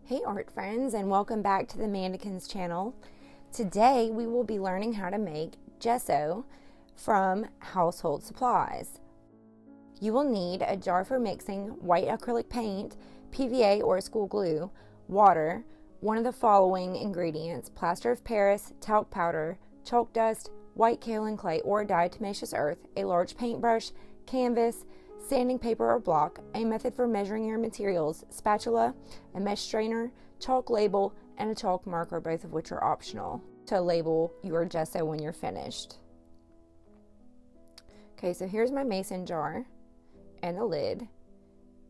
Hey art friends, and welcome back to the Mannequins channel. Today we will be learning how to make gesso from household supplies. You will need a jar for mixing white acrylic paint, PVA or school glue, water, one of the following ingredients: plaster of Paris, talc powder, chalk dust, white kaolin clay or diatomaceous earth, a large paintbrush, canvas, sanding paper or block, a method for measuring your materials, spatula, a mesh strainer, chalk label, and a chalk marker, both of which are optional to label your gesso when you're finished. Okay, so here's my mason jar and a lid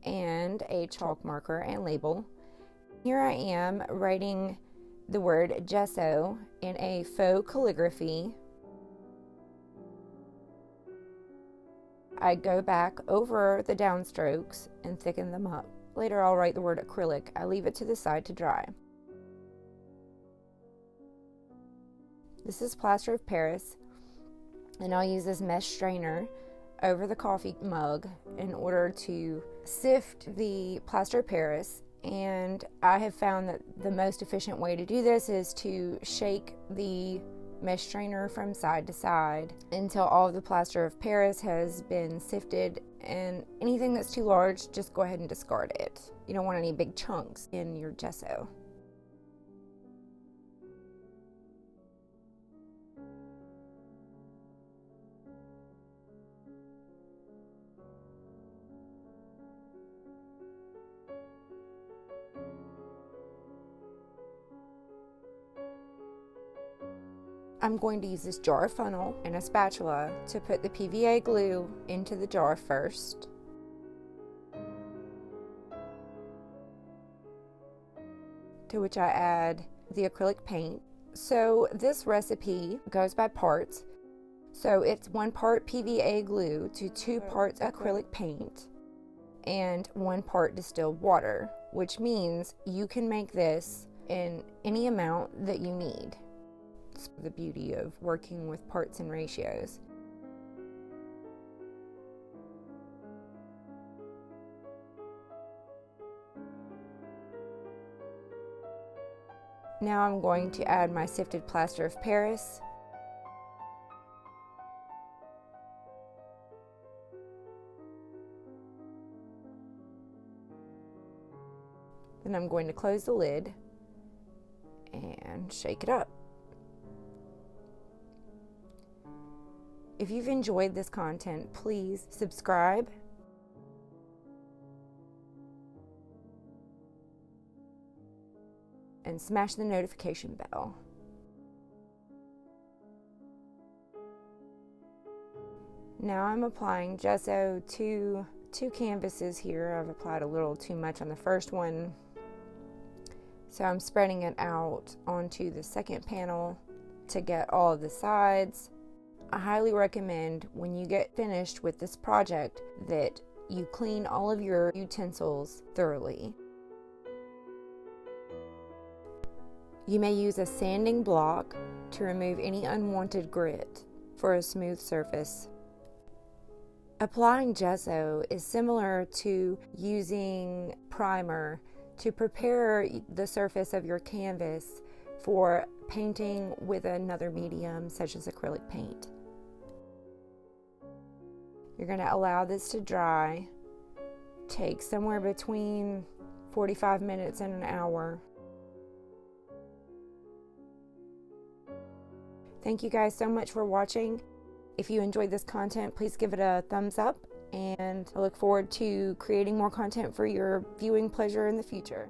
and a chalk marker and label. Here I am writing the word gesso in a faux calligraphy. I go back over the downstrokes and thicken them up. Later I'll write the word acrylic. I leave it to the side to dry. This is plaster of Paris, and I'll use this mesh strainer over the coffee mug in order to sift the plaster of Paris. And I have found that the most efficient way to do this is to shake the mesh strainer from side to side until all of the plaster of Paris has been sifted, and anything that's too large, just go ahead and discard it. You don't want any big chunks in your gesso. I'm going to use this jar funnel and a spatula to put the PVA glue into the jar first. To which I add the acrylic paint. So this recipe goes by parts. So it's 1 part PVA glue to 2 parts acrylic paint and 1 part distilled water, which means you can make this in any amount that you need. It's the beauty of working with parts and ratios. Now I'm going to add my sifted plaster of Paris. Then I'm going to close the lid and shake it up. If you've enjoyed this content, please subscribe and smash the notification bell. Now I'm applying gesso to 2 canvases here. I've applied a little too much on the first one, so I'm spreading it out onto the second panel to get all of the sides. I highly recommend when you get finished with this project that you clean all of your utensils thoroughly. You may use a sanding block to remove any unwanted grit for a smooth surface. Applying gesso is similar to using primer to prepare the surface of your canvas for painting with another medium such as acrylic paint. You're going to allow this to dry. Take somewhere between 45 minutes and an hour. Thank you guys so much for watching. If you enjoyed this content, please give it a thumbs up, and I look forward to creating more content for your viewing pleasure in the future.